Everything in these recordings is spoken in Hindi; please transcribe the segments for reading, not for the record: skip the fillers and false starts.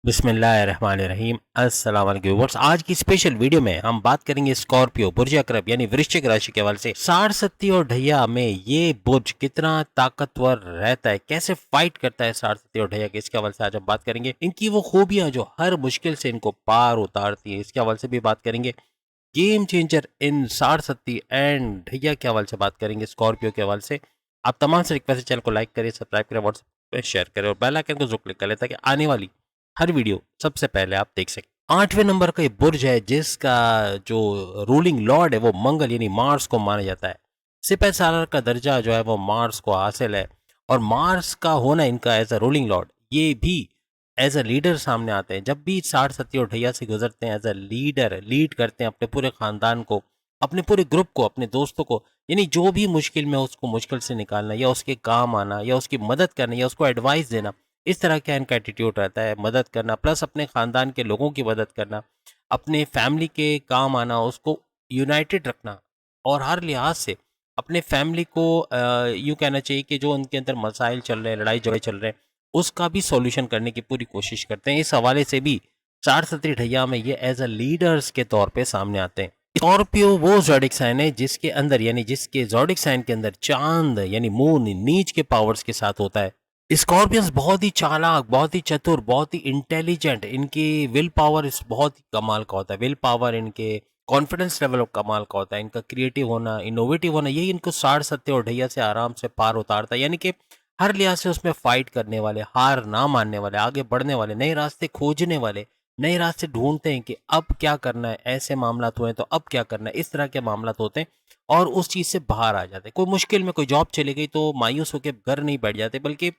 बिस्मिल्लाहिर्रहमानिर्रहीम। अस्सलाम वालेकुम व्यूअर्स। आज की स्पेशल वीडियो में हम बात करेंगे स्कॉर्पियो बुर्ज अकरब यानी वृश्चिक राशि के हवाले से साढ़ सत्ती और ढैया में ये बुर्ज कितना ताकतवर रहता है, कैसे फाइट करता है साढ़ सत्ती और ढैया के, इसके हवाले से आज हम बात करेंगे। इनकी वो खूबियां जो हर मुश्किल से इनको पार उतारती है, इसके हवाले से भी बात करेंगे। गेम चेंजर इन साढ़ सत्ती एंड ढैया के हवाले से बात करेंगे, स्कॉर्पियो के हवाले से। आप तमाम से रिक्वेस्ट है, चैनल को लाइक करें, सब्सक्राइब करें, व्हाट्सएप पे शेयर करें और बेल आइकन को जरूर क्लिक करें ताकि आने वाली हर वीडियो सबसे पहले आप देख सकें। 8वें नंबर का ये बुर्ज है जिसका जो रूलिंग लॉर्ड है वो मंगल यानी मार्स को माना जाता है। सिपह सालार का दर्जा जो है वो मार्स को हासिल है और मार्स का होना इनका एज अ रूलिंग लॉर्ड, ये भी एज अ लीडर सामने आते हैं। जब भी साढ़ सत्ती और ढैया से गुजरते हैं, एज अ लीडर लीड करते हैं अपने पूरे खानदान को, अपने पूरे ग्रुप को, अपने दोस्तों को, यानी जो भी मुश्किल में उसको मुश्किल से निकालना या उसके काम आना या उसकी मदद करना या उसको एडवाइस देना, इस तरह का इनका एटीट्यूड रहता है। मदद करना प्लस अपने ख़ानदान के लोगों की मदद करना, अपने फैमिली के काम आना, उसको यूनाइटेड रखना और हर लिहाज से अपने फैमिली को यूँ कहना चाहिए कि जो उनके अंदर मसाइल चल रहे हैं, लड़ाई झगड़े चल रहे हैं, उसका भी सॉल्यूशन करने की पूरी कोशिश करते हैं। इस हवाले से भी चार सती ढैया में ये एज अ लीडर्स के तौर पे सामने आते हैं। स्कॉर्पियो वो ज़ोडिक साइन है जिसके अंदर यानी जिसके ज़ोडिक साइन के अंदर चांद यानी मून नीच के पावर्स के साथ होता है। स्कॉर्पियंस बहुत ही चालाक, बहुत ही चतुर, बहुत ही इंटेलिजेंट, इनकी विल पावर इस बहुत ही कमाल का होता है। विल पावर, इनके कॉन्फिडेंस लेवल कमाल का होता है, इनका क्रिएटिव होना, इनोवेटिव होना, यही इनको साढ़ सत्ते और ढैया से आराम से पार उतारता है। यानी कि हर लिहाज से उसमें फाइट करने वाले, हार ना मानने वाले, आगे बढ़ने वाले, नए रास्ते खोजने वाले, नए रास्ते ढूंढते हैं कि अब क्या करना है, ऐसे मामला हुए हैं तो अब क्या करना है, इस तरह के मामला होते हैं और उस चीज़ से बाहर आ जाते हैं। कोई मुश्किल में कोई जॉब चली गई तो मायूस होकर घर नहीं बैठ जाते, बल्कि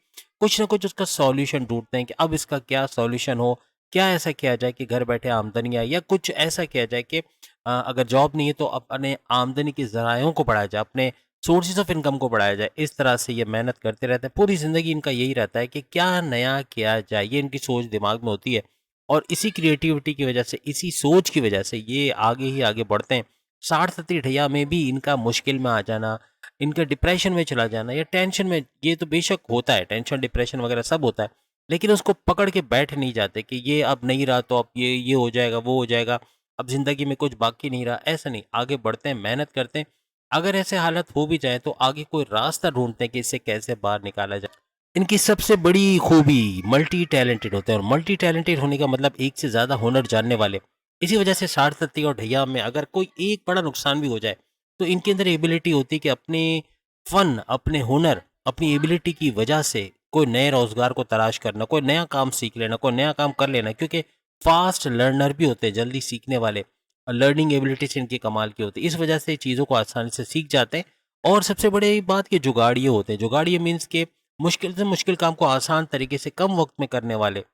कुछ ना कुछ उसका सॉल्यूशन ढूंढते हैं कि अब इसका क्या सॉल्यूशन हो, क्या ऐसा किया जाए कि घर बैठे आमदनी आए, या कुछ ऐसा किया जाए कि अगर जॉब नहीं है तो अपने आमदनी के ज़रायों को बढ़ाया जाए, अपने सोर्सेज ऑफ इनकम को बढ़ाया जाए। इस तरह से ये मेहनत करते रहते हैं। पूरी ज़िंदगी इनका यही रहता है कि क्या नया किया जाए, ये इनकी सोच दिमाग में होती है और इसी क्रिएटिविटी की वजह से, इसी सोच की वजह से ये आगे ही आगे बढ़ते हैं। साढ़ सत्ती ढैया में भी इनका मुश्किल में आ जाना, इनका डिप्रेशन में चला जाना या टेंशन में, ये तो बेशक होता है, टेंशन डिप्रेशन वगैरह सब होता है, लेकिन उसको पकड़ के बैठ नहीं जाते कि ये अब नहीं रहा तो अब ये हो जाएगा, वो हो जाएगा, अब ज़िंदगी में कुछ बाकी नहीं रहा। ऐसा नहीं, आगे बढ़ते हैं, मेहनत करते हैं। अगर ऐसे हालत हो भी जाए तो आगे कोई रास्ता ढूँढते हैं कि इससे कैसे बाहर निकाला जाए। इनकी सबसे बड़ी खूबी मल्टी टैलेंटेड होते हैं और मल्टी टैलेंटेड होने का मतलब एक से ज़्यादा हुनर जानने वाले। इसी वजह से साढ़ सत्ती और ढैया में अगर कोई एक बड़ा नुकसान भी हो जाए तो इनके अंदर एबिलिटी होती है कि अपने फन, अपने हुनर, अपनी एबिलिटी की वजह से कोई नए रोजगार को तलाश करना, कोई नया काम सीख लेना, कोई नया काम कर लेना, क्योंकि फास्ट लर्नर भी होते हैं, जल्दी सीखने वाले। लर्निंग एबिलिटीज इनकी कमाल की होती है, इस वजह से चीज़ों को आसानी से सीख जाते हैं। और सबसे बड़ी बात कि जुगाड़िए होते हैं। जुगाड़िए मीन्स के मुश्किल से मुश्किल काम को आसान तरीके से कम वक्त में करने वाले।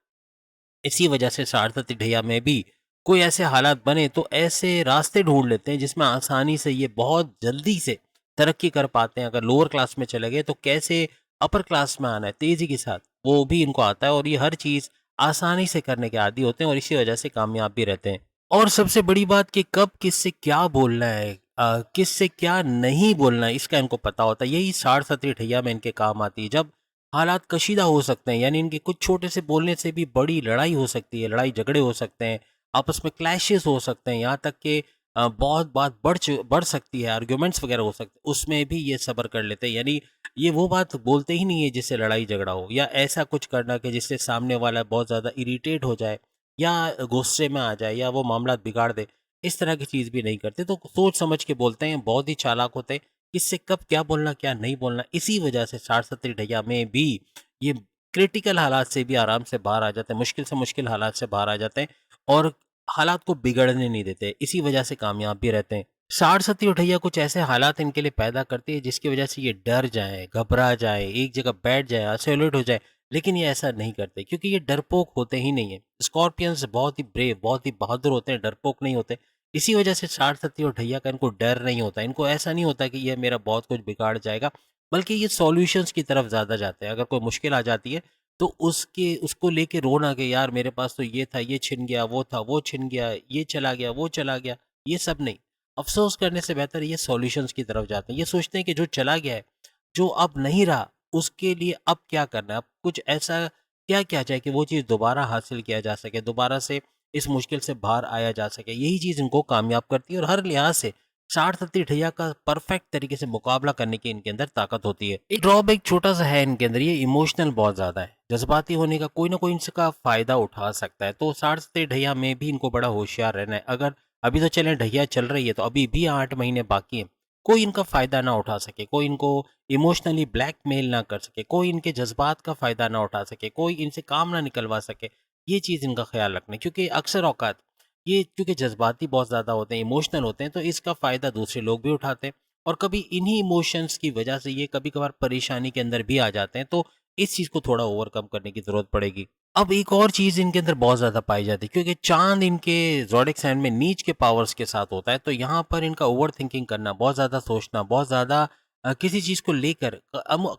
इसी वजह से सारथी ढैया में भी कोई ऐसे हालात बने तो ऐसे रास्ते ढूंढ लेते हैं जिसमें आसानी से ये बहुत जल्दी से तरक्की कर पाते हैं। अगर लोअर क्लास में चले गए तो कैसे अपर क्लास में आना है तेजी के साथ, वो भी इनको आता है और ये हर चीज़ आसानी से करने के आदी होते हैं और इसी वजह से कामयाब भी रहते हैं। और सबसे बड़ी बात कि कब किससे क्या बोलना है, किससे क्या नहीं बोलना है, इसका इनको पता होता है। यही साढ़ सती ढैया में इनके काम आती है। जब हालात कशीदा हो सकते हैं, यानी इनके कुछ छोटे से बोलने से भी बड़ी लड़ाई हो सकती है, लड़ाई झगड़े हो सकते हैं, आपस में क्लैशेस हो सकते हैं, यहाँ तक कि बहुत बात बढ़ सकती है, आर्ग्यूमेंट्स वगैरह हो सकते हैं, उसमें भी ये सब्र कर लेते हैं। यानी ये वो बात बोलते ही नहीं है जिससे लड़ाई झगड़ा हो, या ऐसा कुछ करना कि जिससे सामने वाला बहुत ज़्यादा इरिटेट हो जाए या गुस्से में आ जाए या वो मामला बिगाड़ दे। इस तरह की चीज़ भी नहीं करते, तो सोच समझ के बोलते हैं, बहुत ही चालाक होते हैं। किससे कब क्या बोलना, क्या नहीं बोलना, इसी वजह से साढ़ सत्ती ढैया में भी ये क्रिटिकल हालात से भी आराम से बाहर आ जाते हैं, मुश्किल से मुश्किल हालात से बाहर आ जाते हैं और हालात को बिगड़ने नहीं देते, इसी वजह से कामयाब भी रहते हैं। साढ़ सत्ती ढैया कुछ ऐसे हालात इनके लिए पैदा करती है जिसकी वजह से ये डर जाए, घबरा जाए, एक जगह बैठ जाए, आइसोलेट हो जाए, लेकिन ये ऐसा नहीं करते क्योंकि ये डरपोक होते ही नहीं है। स्कॉर्पियंस बहुत ही ब्रेव, बहुत ही बहादुर होते हैं, डरपोक नहीं होते। इसी वजह से साढ़ सत्ती और ढैया का इनको डर नहीं होता, इनको ऐसा नहीं होता कि ये मेरा बहुत कुछ बिगाड़ जाएगा, बल्कि ये सॉल्यूशंस की तरफ ज़्यादा जाते हैं। अगर कोई मुश्किल आ जाती है तो उसको लेके रोना कि यार मेरे पास तो ये था, ये छिन गया, वो था, वो छिन गया, ये चला गया, वो चला गया, ये सब नहीं। अफ़सोस करने से बेहतर ये सॉल्यूशंस की तरफ जाते हैं। ये सोचते हैं कि जो चला गया है, जो अब नहीं रहा, उसके लिए अब क्या करना है? अब कुछ ऐसा क्या किया जाए कि वो चीज़ दोबारा हासिल किया जा सके, दोबारा से इस मुश्किल से बाहर आया जा सके। यही चीज़ इनको कामयाब करती है और हर लिहाज से 60-70 ढैया का परफेक्ट तरीके से मुकाबला करने की इनके अंदर ताकत होती है। एक ड्रॉबैक छोटा-सा है इनके अंदर, ये इमोशनल बहुत ज़्यादा है। जज़्बाती होने का कोई ना कोई इनका फ़ायदा उठा सकता है। तो 60-70 ढैया में भी इनको बड़ा होशियार रहना है। अगर अभी तो चलें ढैया चल रही है तो अभी भी 8 महीने बाकी हैं। कोई इनका फ़ायदा ना उठा सके, कोई इनको इमोशनली ब्लैकमेल ना कर सके, कोई इनके जज़्बात का फ़ायदा ना उठा सके, कोई इनसे काम ना निकलवा सके। ये चीज़ इनका ख़्याल रखना है क्योंकि अक्सर औक़ात ये क्योंकि जज़्बाती बहुत ज़्यादा होते हैं, इमोशनल होते हैं, तो इसका फ़ायदा दूसरे लोग भी उठाते हैं और कभी इन्हीं इमोशंस की वजह से ये कभी-कभार परेशानी के अंदर भी आ जाते हैं, तो इस चीज़ को थोड़ा ओवरकम करने की ज़रूरत पड़ेगी। अब एक और चीज़ इनके अंदर बहुत ज़्यादा पाई जाती है क्योंकि चाँद इनके ज़ोडिएक साइन में नीच के पावर्स के साथ होता है, तो यहाँ पर इनका ओवरथिंकिंग करना, बहुत ज़्यादा सोचना, बहुत ज़्यादा किसी चीज़ को लेकर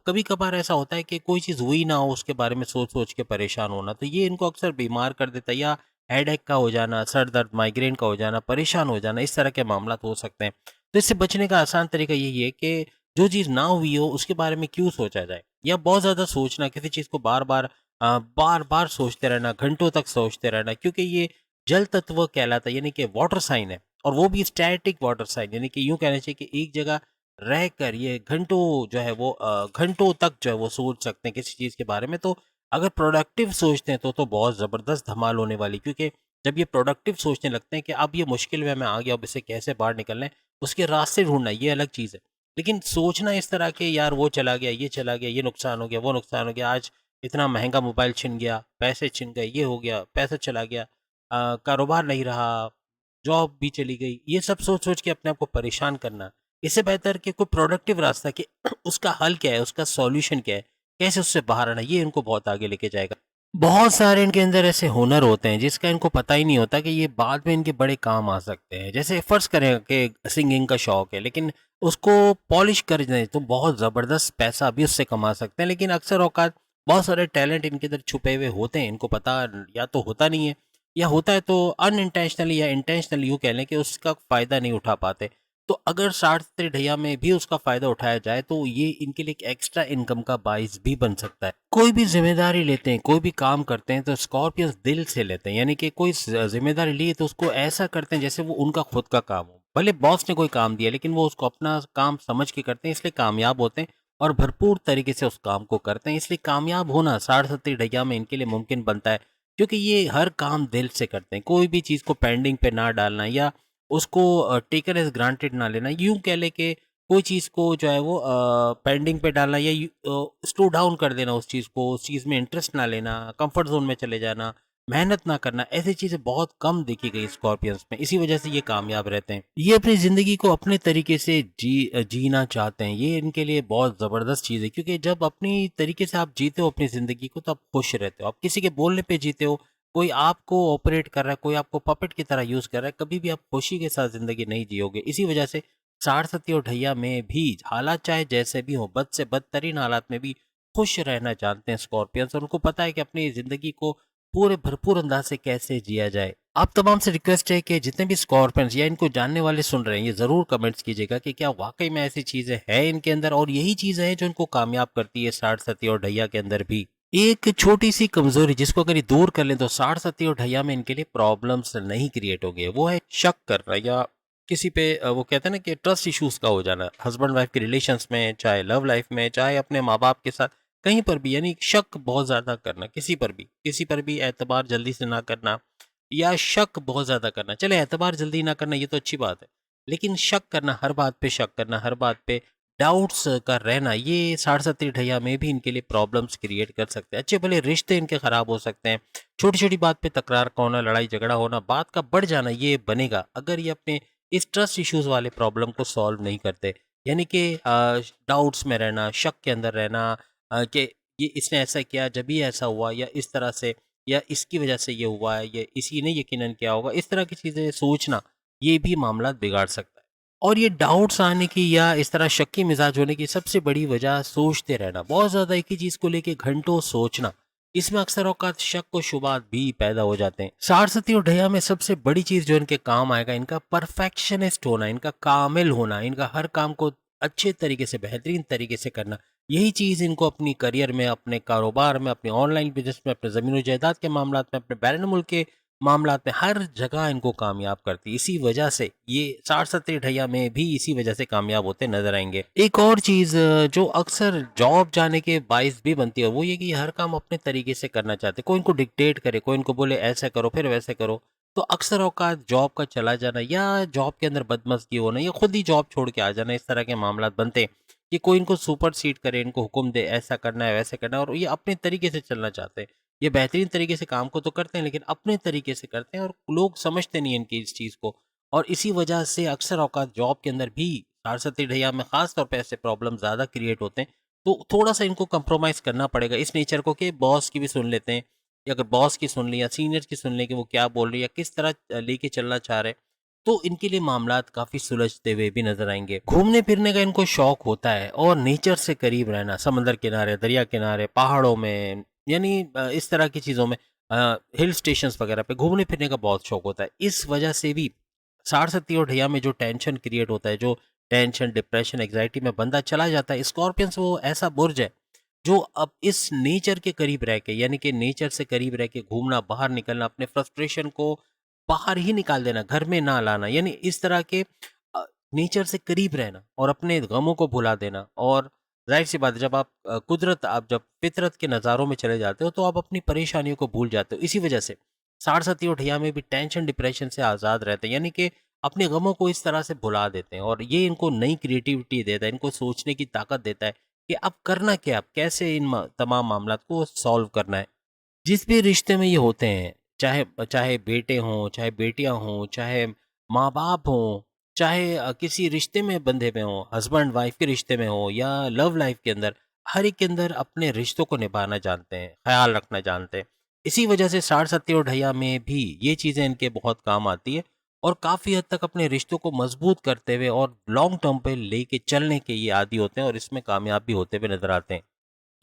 कभी-कभार ऐसा होता है कि कोई चीज़ हुई ना हो, उसके बारे में सोच-सोच के परेशान होना, तो ये इनको अक्सर बीमार कर देता है या हेडेक का हो जाना, सर दर्द, माइग्रेन का हो जाना, परेशान हो जाना, इस तरह के मामलात हो सकते हैं। तो इससे बचने का आसान तरीका यही है कि जो चीज़ ना हुई हो, उसके बारे में क्यों सोचा जाए? या बहुत ज़्यादा सोचना, किसी चीज़ को बार-बार सोचते रहना, घंटों तक सोचते रहना, क्योंकि ये जल तत्व कहलाता है, यानी कि वाटर साइन है और वो भी स्टैटिक वाटर साइन, यानी कि यूँ कहना चाहिए कि एक जगह रहकर ये घंटों जो है वो घंटों तक जो है वो सोच सकते हैं किसी चीज़ के बारे में। तो अगर प्रोडक्टिव सोचते हैं तो बहुत ज़बरदस्त धमाल होने वाली, क्योंकि जब ये प्रोडक्टिव सोचने लगते हैं कि अब ये मुश्किल में मैं आ गया, अब इससे कैसे बाहर निकलना है, उसके रास्ते ढूँढना, ये अलग चीज़ है। लेकिन सोचना इस तरह के यार वो चला गया, ये चला गया, ये नुकसान हो गया, वो नुकसान हो गया, आज इतना महँगा मोबाइल छिन गया, पैसे छिन गए, ये हो गया, पैसा चला गया, कारोबार नहीं रहा, जॉब भी चली गई, ये सब सोच-सोच के अपने आप को परेशान करना, इससे बेहतर कि कोई प्रोडक्टिव रास्ता कि उसका हल क्या है, उसका सॉल्यूशन क्या है, कैसे उससे बाहर आना, ये इनको बहुत आगे लेके जाएगा। बहुत सारे इनके अंदर ऐसे हुनर होते हैं जिसका इनको पता ही नहीं होता कि ये बाद में इनके बड़े काम आ सकते हैं। जैसे फ़र्ज़ करें कि सिंगिंग का शौक है, लेकिन उसको पॉलिश कर दें तो बहुत ज़बरदस्त पैसा भी उससे कमा सकते हैं। लेकिन अक्सर औक़ात बहुत सारे टैलेंट इनके अंदर छुपे हुए होते हैं, इनको पता या तो होता नहीं है या होता है तो अनइंटेंशनली या इंटेंशनली, यूँ कह लें कि उसका फ़ायदा नहीं उठा पाते। तो अगर 60 ढैया में भी उसका फ़ायदा उठाया जाए तो ये इनके लिए एक एक्स्ट्रा इनकम का बाइस भी बन सकता है। कोई भी ज़िम्मेदारी लेते हैं, कोई भी काम करते हैं तो स्कॉर्पियंस दिल से लेते हैं, यानी कि कोई ज़िम्मेदारी ली तो उसको ऐसा करते हैं जैसे वो उनका खुद का काम हो। भले बॉस ने कोई काम दिया लेकिन वो उसको अपना काम समझ के करते हैं, इसलिए कामयाब होते हैं और भरपूर तरीके से उस काम को करते हैं। इसलिए कामयाब होना 60-70 ढैया में इनके लिए मुमकिन बनता है क्योंकि ये हर काम दिल से करते हैं। कोई भी चीज़ को पेंडिंग पे ना डालना या उसको टेकन एज़ ग्रांटेड ना लेना, यूँ कह लें कि कोई चीज़ को जो है वो पेंडिंग पे डालना या स्लो डाउन कर देना उस चीज़ को, उस चीज़ में इंटरेस्ट ना लेना, कंफर्ट ज़ोन में चले जाना, मेहनत ना करना, ऐसी चीज़ें बहुत कम देखी गई स्कॉर्पियंस में, इसी वजह से ये कामयाब रहते हैं। ये अपनी ज़िंदगी को अपने तरीके से जीना चाहते हैं, ये इनके लिए बहुत ज़बरदस्त चीज़ है क्योंकि जब अपनी तरीके से आप जीते हो अपनी ज़िंदगी को तो आप खुश रहते हो। आप किसी के बोलने पे जीते हो, कोई आपको ऑपरेट कर रहा है, कोई आपको पपेट की तरह यूज़ कर रहा है, कभी भी आप खुशी के साथ ज़िंदगी नहीं जियोगे। इसी वजह से 60-70 और ढैया में भी हालात चाहे जैसे भी हों, बद से बदतरीन हालात में भी खुश रहना जानते हैं स्कॉर्पियंस और उनको पता है कि अपनी ज़िंदगी को पूरे भरपूर अंदाज से कैसे जिया जाए। आप तमाम से रिक्वेस्ट है कि जितने भी स्कॉर्पियंस या इनको जानने वाले सुन रहे हैं, ये ज़रूर कमेंट्स कीजिएगा कि क्या वाक़ई में ऐसी चीज़ें हैं इनके अंदर और यही चीज़ें हैं जो इनको कामयाब करती है 60-70 और ढैया के अंदर भी। एक छोटी-सी कमज़ोरी जिसको अगर ये दूर कर लें तो 60-70 और ढैया में इनके लिए प्रॉब्लम्स नहीं क्रिएट होंगे, वो है शक करना या किसी पे वो कहते हैं ना कि ट्रस्ट इश्यूज़ का हो जाना, हस्बैंड वाइफ के रिलेशंस में, चाहे लव लाइफ में, चाहे अपने माँ-बाप के साथ, कहीं पर भी, यानी शक बहुत ज़्यादा करना किसी पर भी एतबार जल्दी से ना करना या शक बहुत ज़्यादा करना। चले एतबार जल्दी ना करना ये तो अच्छी बात है, लेकिन शक करना, हर बात पे शक करना, हर बात पे डाउट्स का रहना, ये 60-70 ढैया में भी इनके लिए प्रॉब्लम्स क्रिएट कर सकते हैं। अच्छे भले रिश्ते इनके ख़राब हो सकते हैं, छोटी-छोटी बात पे तकरार का होना, लड़ाई झगड़ा होना, बात का बढ़ जाना, ये बनेगा अगर ये अपने इस ट्रस्ट इश्यूज़ वाले प्रॉब्लम को सॉल्व नहीं करते। यानी कि डाउट्स में रहना, शक के अंदर रहना, कि ये इसने ऐसा किया जभी ऐसा हुआ या इस तरह से या इसकी वजह से ये हुआ है, ये इसी ने यकीनन किया होगा, इस तरह की चीज़ें सोचना, ये भी मामला बिगाड़ सकता है। और ये डाउट्स आने की या इस तरह शक्की मिजाज होने की सबसे बड़ी वजह सोचते रहना, बहुत ज़्यादा एक ही चीज़ को लेके घंटों सोचना, इसमें अक्सर औकात शक व शुबात भी पैदा हो जाते हैं। सारसती और ढैया में सबसे बड़ी चीज़ जो इनके काम आएगा, इनका परफेक्शनिस्ट होना, इनका कामिल होना, इनका हर काम को अच्छे तरीके से, बेहतरीन तरीके से करना। यही चीज़ इनको अपनी करियर में, अपने कारोबार में, अपने ऑनलाइन बिज़नेस में, अपने ज़मीन जायदाद के मामलात में, अपने बैरून मुल्क के मामलात में, हर जगह इनको कामयाब करती है। इसी वजह से ये 60-70 ढैया में भी इसी वजह से कामयाब होते नज़र आएँगे। एक और चीज़ जो अक्सर जॉब जाने के बाइस भी बनती है, वो ये कि हर काम अपने तरीके से करना चाहते हैं। कोई इनको डिक्टेट करे, कोई इनको बोले ऐसा करो, फिर वैसे करो। तो अक्सर औक़ात जॉब का चला जाना या जॉब के अंदर बदमज़गी होना या खुद ही जॉब छोड़ के आ जाना, इस तरह के मामलात बनते हैं कि कोई इनको सुपरसीड करे, इनको हुक्म दे, ऐसा करना है, वैसे करना है और ये अपने तरीके से चलना चाहते हैं। ये बेहतरीन तरीके से काम को तो करते हैं, लेकिन अपने तरीके से करते हैं और लोग समझते नहीं हैं इनकी इस चीज़ को। और इसी वजह से अक्सर औक़ात जॉब के अंदर भी सारसती ढैया में ख़ास तौर पे ऐसे प्रॉब्लम ज़्यादा क्रिएट होते हैं। तो थोड़ा-सा इनको कंप्रोमाइज़ करना पड़ेगा इस नेचर को कि बॉस की भी सुन लेते हैं या अगर बॉस की सुन ली या सीनियर्स की सुन लें कि वो क्या बोल रही है या किस तरह लेके चलना चाह रहे हैं, तो इनके लिए मामलात काफ़ी सुलझते हुए भी नज़र आएँगे। घूमने-फिरने का इनको शौक होता है और नेचर से करीब रहना, समंदर किनारे, दरिया किनारे, पहाड़ों में यानी इस तरह की चीज़ों में हिल स्टेशंस वगैरह पे घूमने-फिरने का बहुत शौक होता है। इस वजह से भी साढ़-सत्ती और ढैया में जो टेंशन क्रिएट होता है, जो टेंशन, डिप्रेशन, एंग्ज़ायटी में बंदा चला जाता है, स्कॉर्पियंस वो ऐसा बुर्ज है, जो अब इस नेचर के करीब रह के यानी कि नेचर से करीब रह के घूमना, बाहर निकलना, अपने फ्रस्ट्रेशन को बाहर ही निकाल देना, घर में ना लाना, यानी इस तरह के नेचर से करीब रहना और अपने गमों को भुला देना और ज़ाहिर-सी बात है जब आप आप जब फितरत के नज़ारों में चले जाते हो, तो आप अपनी परेशानियों को भूल जाते हो। इसी वजह से साढ़-सत्ती और ढैया में भी टेंशन, डिप्रेशन से आज़ाद रहते हैं, यानी कि अपने गमों को इस तरह से भुला देते हैं और ये इनको नई क्रिएटिविटी देता है, इनको सोचने की ताकत देता है कि अब करना क्या है, अब कैसे इन तमाम मामलात को सॉल्व करना है। जिस भी रिश्ते में ये होते हैं, चाहे चाहे बेटे हों, चाहे बेटियाँ हों, चाहे माँ-बाप हों, चाहे किसी रिश्ते में बंधे हुए हों, हस्बैंड-वाइफ के रिश्ते में हों या लव लाइफ़ के अंदर, हर एक के अंदर अपने रिश्तों को निभाना जानते हैं, ख़्याल रखना जानते हैं। इसी वजह से साढ़-सत्ती और ढैया में भी ये चीज़ें इनके बहुत काम आती है और काफ़ी हद तक अपने रिश्तों को मज़बूत करते हुए और लॉन्ग टर्म पे लेके चलने के ये आदी होते हैं और इसमें कामयाब भी होते हुए नज़र आते हैं।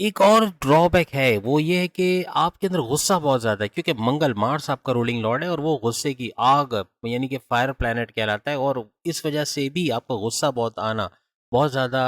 एक और ड्रॉबैक है, वो ये है कि आपके अंदर गुस्सा बहुत ज़्यादा है क्योंकि मंगल, मार्स आपका रूलिंग लॉर्ड है और वो गुस्से की आग यानी कि फायर प्लैनेट कहलाता है और इस वजह से भी आपका गुस्सा बहुत आना, बहुत ज़्यादा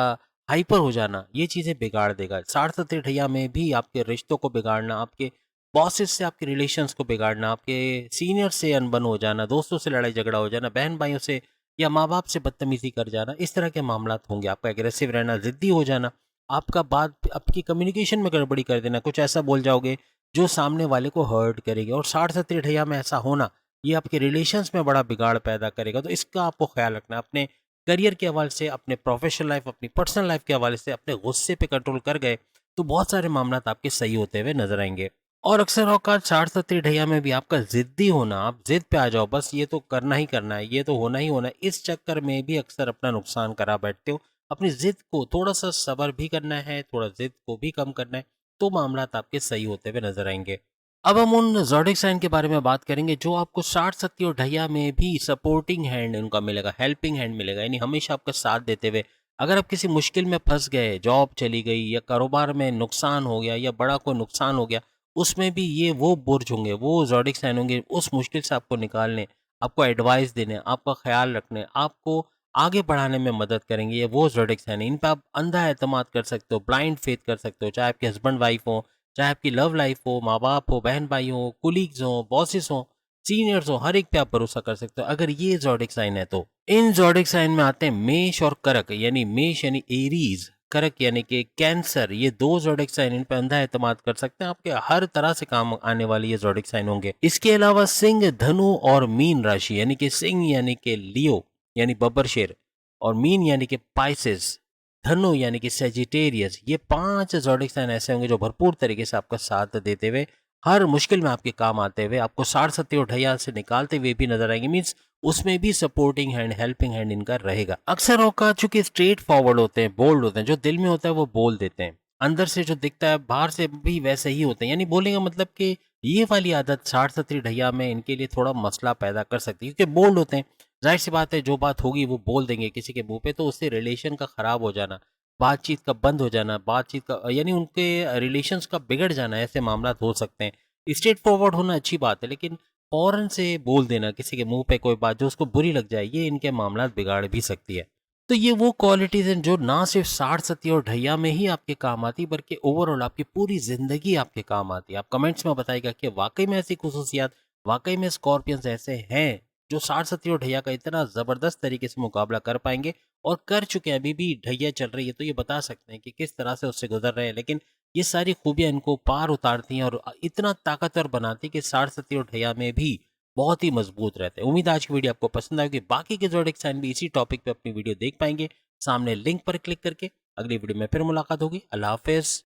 हाइपर हो जाना, ये चीज़ें बिगाड़ देगा। साढ़-सत्ती ढैया में भी आपके रिश्तों को बिगाड़ना, आपके बॉसेस से आपके रिलेशंस को बिगाड़ना, आपके सीनियर से अनबन हो जाना, दोस्तों से लड़ाई-झगड़ा हो जाना, बहन-भाइयों से या माँ-बाप से बदतमीज़ी कर जाना, इस तरह के मामलात होंगे। आपका एग्रेसिव रहना, ज़िद्दी हो जाना, आपका बात आपकी कम्युनिकेशन में गड़बड़ी कर देना, कुछ ऐसा बोल जाओगे जो सामने वाले को हर्ट करेगी और साढ़-सत्ती ढैया में ऐसा होना, ये आपके रिलेशंस में बड़ा बिगाड़ पैदा करेगा। तो इसका आपको ख़्याल रखना है। अपने करियर के हवाले से, अपने प्रोफ़ेशनल लाइफ़, अपनी पर्सनल लाइफ़ के हवाले से अपने गुस्से पे कंट्रोल कर गए, तो बहुत सारे मामलात आपके सही होते हुए नज़र आएँगे। और अक्सर औक़ात साढ़-सत्ती ढैया में भी आपका ज़िद्दी होना, आप ज़िद पे आ जाओ, बस ये तो करना ही करना है, ये तो होना ही होना है, इस चक्कर में भी अक्सर अपना नुकसान करा बैठते हो। अपनी ज़िद को थोड़ा-सा सब्र भी करना है, थोड़ा ज़िद को भी कम करना है, तो मामलात आपके सही होते हुए नज़र आएँगे। अब हम उन ज़ोडिएक साइन के बारे में बात करेंगे जो आपको साढ़-सत्ती और ढैया में भी सपोर्टिंग हैंड उनका मिलेगा, हेल्पिंग हैंड मिलेगा, यानी हमेशा आपका साथ देते हुए। अगर आप किसी मुश्किल में फँस गए, जॉब चली गई या कारोबार में नुकसान हो गया या बड़ा कोई नुकसान हो गया, उसमें भी ये वो बुर्ज होंगे, वो ज़ोडिएक साइन होंगे उस मुश्किल से आपको निकालने, आपको एडवाइस देने, आपका ख़्याल रखने, आपको आगे बढ़ाने में मदद करेंगे। ये वो ज़ोडिएक्स हैं, इन पे आप अंधा एतमाद कर सकते हो, ब्लाइंड फेथ कर सकते हो, चाहे आपके हस्बैंड-वाइफ हो, चाहे आपकी लव लाइफ़ हो, माँ-बाप हो, बहन-भाई हो, कोलीग्स हों, बॉसेस हों, सीनियर्स हों, हर एक पे आप भरोसा कर सकते हो, अगर ये ज़ोडिएक साइन है तो। इन ज़ोडिएक साइन में आते हैं मेष और कर्क, यानी मेष यानी एरीज़, कर्क यानी कि कैंसर, ये 2 ज़ोडिएक साइन इन पे अंधा एतमाद कर सकते हैं, आपके हर तरह से काम आने वाले ये ज़ोडिएक साइन होंगे। इसके अलावा सिंह, धनु और मीन राशि, यानी कि सिंह यानी कि लियो, यानी बब्बर शेर और मीन यानी कि पाइसेस, धनु यानी कि सेजिटेरियस, ये 5 ज़ोडिएक साइन ऐसे होंगे जो भरपूर तरीके से आपका साथ देते हुए, हर मुश्किल में आपके काम आते हुए, आपको साढ़-सत्ती और ढैया से निकालते हुए भी नज़र आएँगे, मीन्स उसमें भी सपोर्टिंग हैंड, हेल्पिंग हैंड इनका रहेगा। अक्सर औक़ात चूँकि स्ट्रेट फॉरवर्ड होते हैं, बोल्ड होते हैं, जो दिल में होता है वो बोल देते हैं। अंदर से जो दिखता है, बाहर से भी वैसे ही होते हैं, यानी बोलने का मतलब कि ये वाली आदत साढ़-सत्ती ढैया में इनके लिए थोड़ा मसला पैदा कर सकती है, क्योंकि बोल्ड होते हैं। ज़ाहिर-सी बात है जो बात होगी वो बोल देंगे किसी के मुँह पे, तो उससे रिलेशन का ख़राब हो जाना, बातचीत का बंद हो जाना, बातचीत का यानी उनके रिलेशंस का बिगड़ जाना, ऐसे मामलात हो सकते हैं। स्ट्रेट फॉरवर्ड होना अच्छी बात है, लेकिन फ़ौरन से बोल देना किसी के मुँह पे कोई बात जो उसको बुरी लग जाए, ये इनके मामलात बिगाड़ भी सकती है। तो ये वो क्वालिटीज़ हैं जो ना सिर्फ साढ़ सती और ढैया में ही आपके काम आती, बल्कि ओवरऑल आपकी पूरी ज़िंदगी आपके काम आती है। आप कमेंट्स में बताइएगा कि वाक़ई में ऐसी ख़ुसूसियात, वाक़ई में स्कॉर्पियंस ऐसे हैं, जो साढ़ सती और ढैया का इतना ज़बरदस्त तरीके से मुकाबला कर पाएँगे और कर चुके हैं। अभी भी ढैया चल रही है, तो ये बता सकते हैं कि किस तरह से उससे गुज़र रहे हैं। लेकिन ये सारी खूबियाँ इनको पार उतारती हैं और इतना ताकतवर बनाती हैं कि साढ़ सती और ढैया में भी बहुत ही मजबूत रहते हैं। उम्मीद है आज की वीडियो आपको पसंद आएगी। बाकी के ज़ोडिएक साइन भी इसी टॉपिक पे अपनी वीडियो देख पाएँगे। सामने लिंक पर क्लिक करके। अगली वीडियो में फिर मुलाकात होगी। अल्लाह हाफ़िज़।